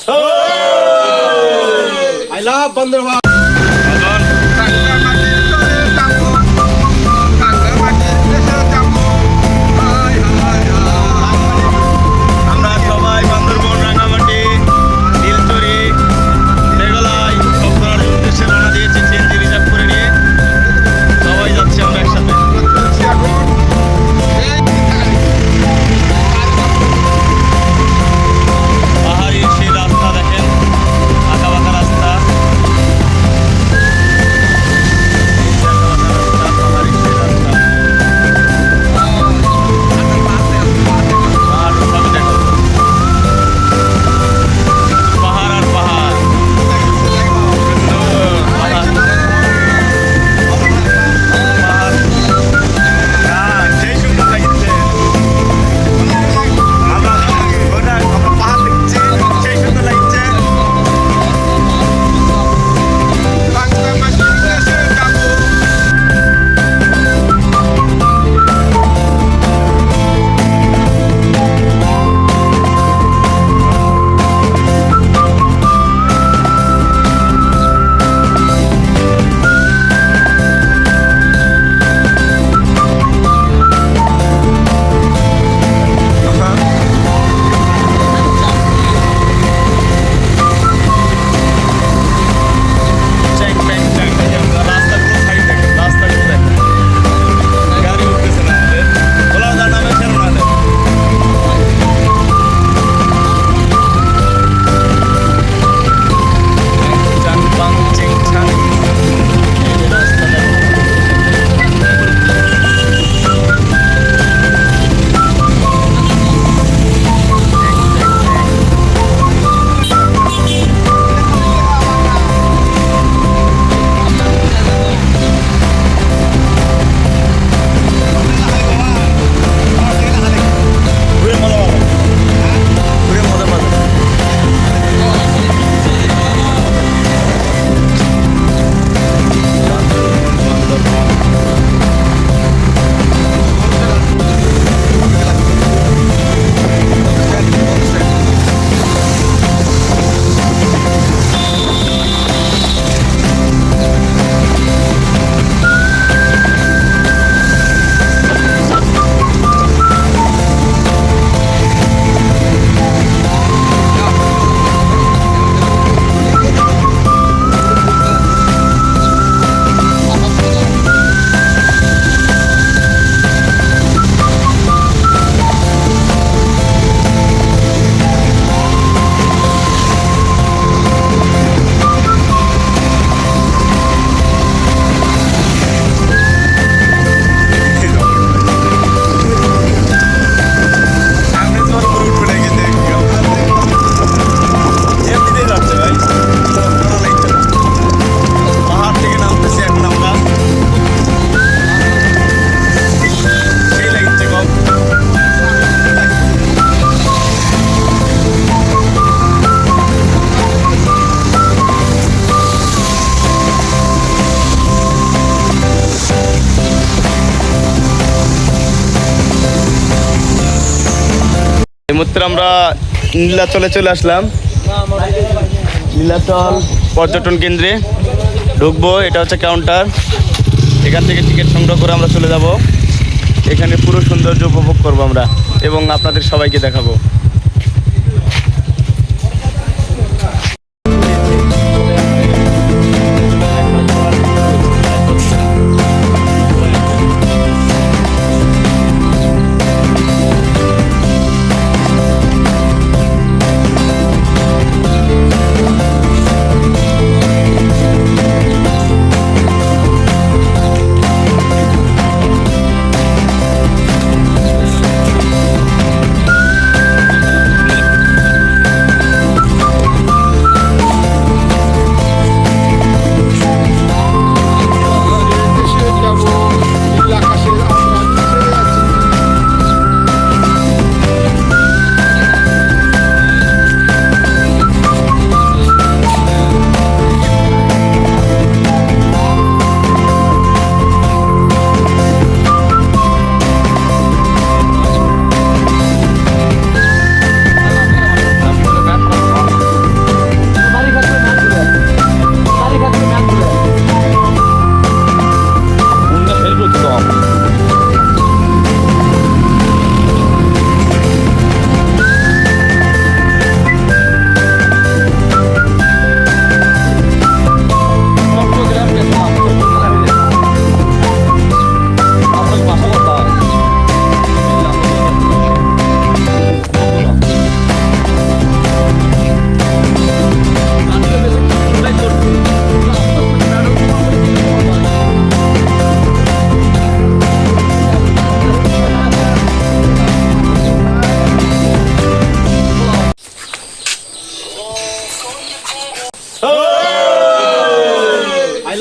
I love Bandharwad. মুহূর্তে আমরা নীলাচলে চলে আসলাম। নীলাচল পর্যটন কেন্দ্রে ঢুকবো। এটা হচ্ছে কাউন্টার, এখান থেকে টিকিট সংগ্রহ করে আমরা চলে যাব। এখানে পুরো সৌন্দর্য উপভোগ করবো আমরা এবং আপনাদের সবাইকে দেখাবো।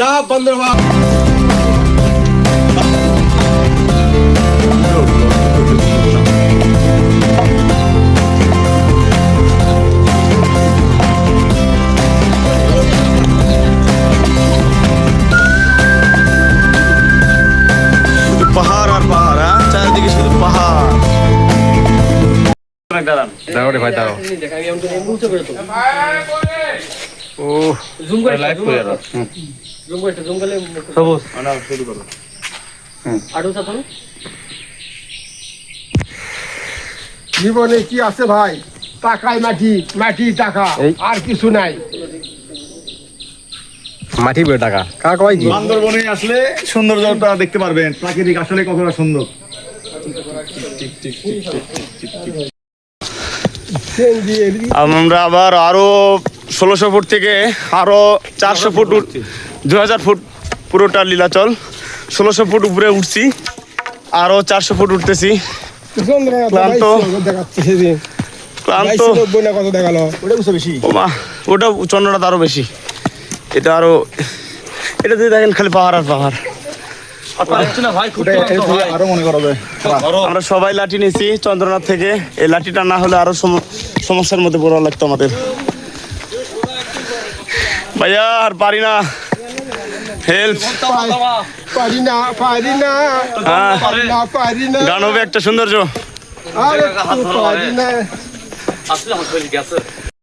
লাভ বান্দরবান। শুধু পাহাড় আর পাহাড়, হ্যাঁ চারিদিকে শুধু পাহাড়। দাঁড়ান, দাঁড়াও রে ভাই, দাঁড়াও। ও লাইভ করে দাও। সবুজ শুরু করো। জীবনে কি আছে ভাই? টাকায় মাটি, মাটি টাকা, আর কিছু নাই। মাটি বেড়ে টাকা কাকা কয় কি? বান্দরবনে আসলে সৌন্দর্যটা দেখতে পারবেন, প্রাকৃতিক আসলে কতটা সুন্দর। আমরা আবার আরো 1600 ফুট থেকে আরো 400 ফুট 2000 ফুট পুরোটা লীলাচল, 1600 ফুট উপরে উঠছি, আরো 400 ফুট উঠতেছি। ক্লান্ত ক্লান্ত। কত দেখালো? ওমা, ওটা চন্দ্রনাথ আরো বেশি। এটা আরো, এটা দিয়ে দেখেন খালি পাহাড় আর পাহাড়। আরো মনে করা যায়। আমরা সবাই লাঠি নিয়েছি চন্দ্রনাথ থেকে। এই লাঠিটা না হলে আরো সমস্যার মধ্যে পড়া লাগতো আমাদের। ভাইয়া আর পারি না, হেল্প। পারি না, পারি না, পারি না, গান হবে একটা সৌন্দর্য। পারি না।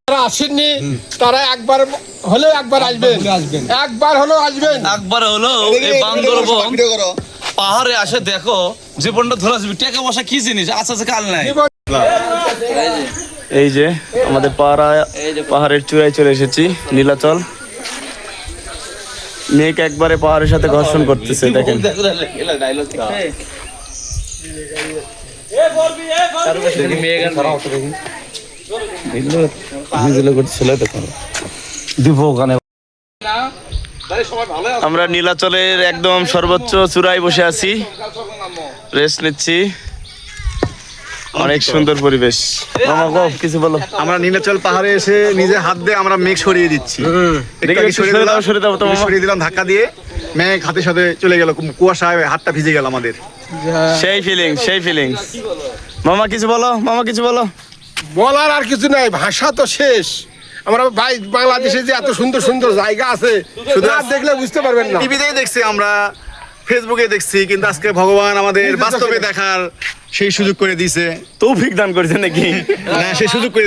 যারা আসেননি তারা একবার হলেও একবার আসবেন, একবার হলেও আসবেন। একবার হলো এই বান্দরবন পাহাড়ে আসে দেখো, জীবনটা ধরে আসবে। টাকা পয়সা কি জিনিস আছে কাল নাই। এই যে আমাদের পাহাড়ের চূড়ায় চলে এসেছি, নীলাচল। মেঘ একবারে পাহাড়ের সাথে ঘর্ষণ করতেছে, দেখেন। আমরা নীলাচলের একদম সর্বোচ্চ চূড়ায় বসে আছি, রেস্ট নিচ্ছি। অনেক সুন্দর পরিবেশ। মামা গো, কিছু বলো। আমরা নীলাচল পাহাড়ে এসে নিজে হাত দিয়ে আমরা মেঘ সরিয়ে দিচ্ছি। দেখি একটু সরে দাও তো মামা। সরিয়ে দিলাম ধাক্কা দিয়ে, মেঘ হাতের সাথে চলে গেল, কুয়াশায় হাতটা ভিজে গেল আমাদের। সেই ফিলিংস, সেই ফিলিংস। মামা কিছু বলো, মামা কিছু বলো। বলার আর কিছু নাই, ভাষা তো শেষ। আমরা ভাই বাংলাদেশে যে এত সুন্দর সুন্দর জায়গা আছে, শুধু আর দেখলে বুঝতে পারবেন না। টিভিতেই দেখছি, আমরা ফেসবুকে দেখছি, কিন্তু আজকে ভগবান আমাদের বাস্তবে দেখার সেই সুযোগ করে দিয়েছে। তৌফিক দান করেছে নাকি? না, সেই সুযোগ করে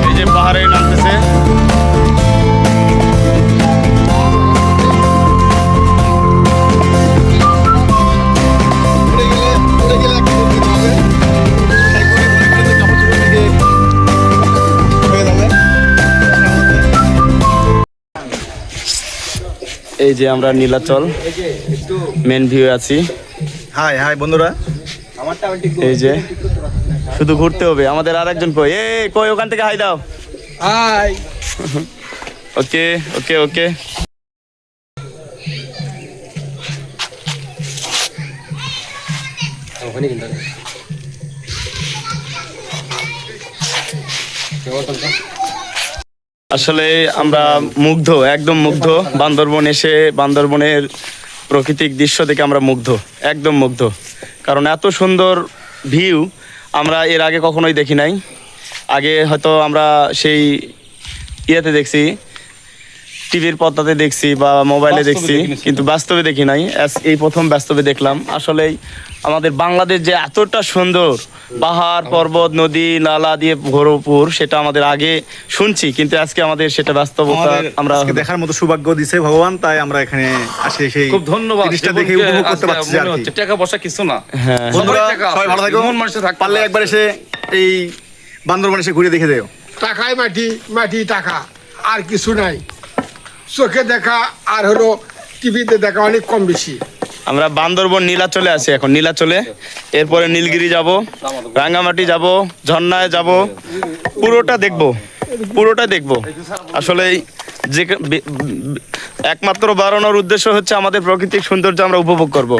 এই যে পাহাড়ে নামতেছে। এই যে আমরা নীলাচল মেন ভিউ আছি। হাই হাই বন্ধুরা, এই যে শুধু ঘুরতে হবে। আমাদের আরেকজন কই, কই ওখান থেকে হাই দাও। হাই। ওকে ওকে ওকে। আসলে আমরা মুগ্ধ, একদম মুগ্ধ। বান্দরবন এসে বান্দরবনের প্রাকৃতিক দৃশ্য দেখে আমরা মুগ্ধ, একদম মুগ্ধ। কারণ এত সুন্দর ভিউ আমরা এর আগে কখনোই দেখি নাই। আগে হয়তো আমরা সেই ইয়েতে দেখছি, টিভির পর্দাতে দেখছি বা মোবাইলে দেখছি, কিন্তু বাস্তবে দেখি নাই। এই প্রথম বাস্তবে দেখলাম। আসলেই আমাদের বাংলাদেশ যে এতটা সুন্দর, পাহাড় পর্বত নদী নালা দিয়ে ভরপুর, সেটা আমাদের আগে শুনছি, কিন্তু আজকে আমাদের সেটা বাস্তবতা আমরা দেখার মতো সৌভাগ্য দিয়েছে ভগবান, তাই আমরা এখানে আসি। সেই খুব ধন্যবাদ। জিনিসটা দেখে উপভোগ করতে পারছি আর কি। টাকা পয়সা কিছু না। হ্যাঁ, বন্ধুরা সবাই ভালো থাকো, মন মানুষের থাকতে পারলে একবার এসে এই বান্দরবন এসে ঘুরে দেখে দেও। টাকায় মাটি, মাটি টাকা, আর কিছু নাই। চোখে দেখা আর হলো টিভিতে দেখা অনেক কম বেশি। আমরা বান্দরবন নীলাচলে আছি এখন, নীলাচলে। এরপরে নীলগিরি যাব, রাঙ্গামাটি যাব, ঝর্ণায় যাব, পুরোটা দেখব, পুরোটা দেখব। আসলে যে একমাত্র বাড়ানোর উদ্দেশ্য হচ্ছে আমাদের প্রাকৃতিক সৌন্দর্য আমরা উপভোগ করব।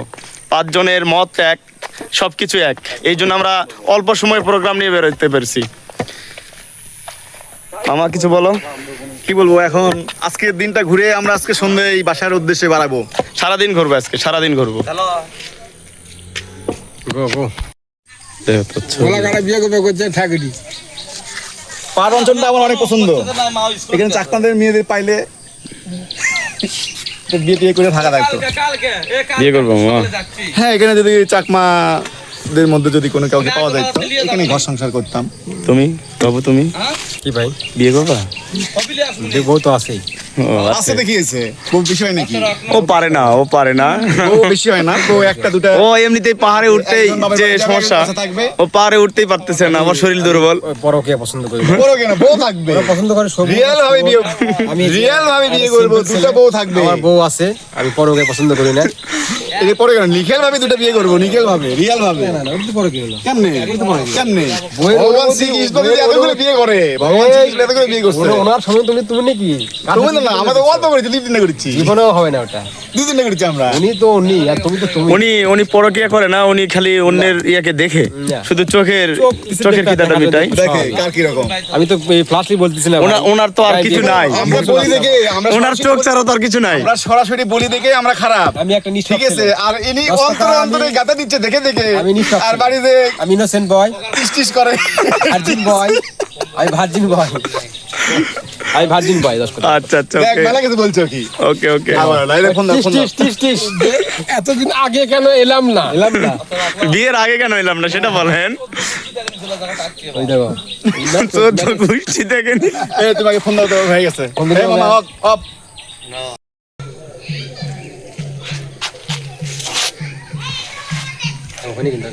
পাঁচজনের মত এক, সবকিছু এক। এই জন্য আমরা অল্প সময় প্রোগ্রাম নিয়ে বেরোতে পেরেছি। মামা কিছু বলো। কি বলবো এখন, আজকের দিনটা ঘুরে আমরা আজকে সন্ধ্যায় এই বাসার উদ্দেশ্যে বাড়াবো। সারাদিন ঘুরবো আজকে, সারাদিন ঘুরবো। গোলাঘাটে বিয়ে করছে ঠাকুরি। পাহাড় অঞ্চলটা আমার অনেক পছন্দ। এখানে চাকমাদের মেয়েদের পাইলে তো বিয়ে টিয়ে করে থাকা থাকতো। বিয়ে করবো মামা। হ্যাঁ, এখানে যদি চাকমাদের মধ্যে যদি কোনো কাউকে পাওয়া যায় তো এখানে ঘর সংসার করতাম। তুমি বাবু, তুমি কি ভাই? বিয়ে করবা? বউ তো আছেই। ও, আছে। আচ্ছা, দেখিয়েছে খুব বিষয় নাকি? ও পারে না, ও পারে না। ও বেশি হয় না তো, একটা দুটা। ও এমনিতেই পাহাড়ে উঠতেই একজন বাবার যে বাড়ি যাবে, সমস্যা, একজন কাছে থাকবে। ও পাহাড়ে উঠতেই পারতেছে না, আমার শরীর দুর্বল। বড় কে পছন্দ করি না। বড় কেন, বউ থাকবে। পছন্দ করে সব রিয়েল ভাবে বিয়ে, রিয়েল ভাবে বিয়ে করবো, দুটো বউ থাকবে। আমার বউ আছে, আমি পরকে পছন্দ করি না। এটা পরে কেন, নিখেল ভাবে দুটো বিয়ে করবো, নিখেল ভাবে, রিয়েল ভাবে। ওটা পরে কি হলো? কেমনে কেমনে ভগবান শ্রীকৃষ্ণ যদি এতগুলো বিয়ে করে, ভগবান শ্রীকৃষ্ণ এতগুলো বিয়ে করছে। ওনার সঙ্গে তুমি নাকি? তুমি না, আমাদের অল্প করেছি, 2-3টা করেছি, জীবনেও হবে না ওটা। 2-3টা করেছি আমরা। উনি তো উনি, আর তুমি তো তুমি। উনি পরকিয়া করে না, উনি খালি অন্যের ইয়াকে দেখে, না। শুধু চোখের চোখের খিদাটা মিটাই। দেখে কার কি রকম। আমি তো এই ফ্লাশলি বলতেছি না। ওনার তো আর কিছু নাই, আমরা বলি দেখে, আমরা ওনার সরাসরি চোখ বলি- ছাড়া তো আর কিছু নাই। আমরা সরাসরি বলি দেখে আমরা খারাপ। আমি একটা নিঃশ্বাস ঠিক আছে, আর ইনি অন্তরে অন্তরে গাতা দিচ্ছে দেখে দেখে, আমি নিঃশ্বাস আর বাড়িতে আমি ইনোসেন্ট বয়, টিস করে। ভার্জিন বয়, আমি ভার্জিন বয়, আমি ভার্জিন বয় 10 কথা। আচ্ছা আচ্ছা, দেখ, ওকে মেলা কিছু বলছো কি? ওকে ওকে। আবার লাইলে ফোন দাও, ফোন দাও। টিস এতদিন আগে কেন এলাম না? এলাম না। বিয়ের আগে কেন এলাম না সেটা বলেন। ওই দেখো 14 গোষ্ঠী দেখেন। এই তোমাকে ফোন দাও তো, হয়ে গেছে। ফোন দিতে এই মামা, হবে। Of of. ওখানে কিন্তু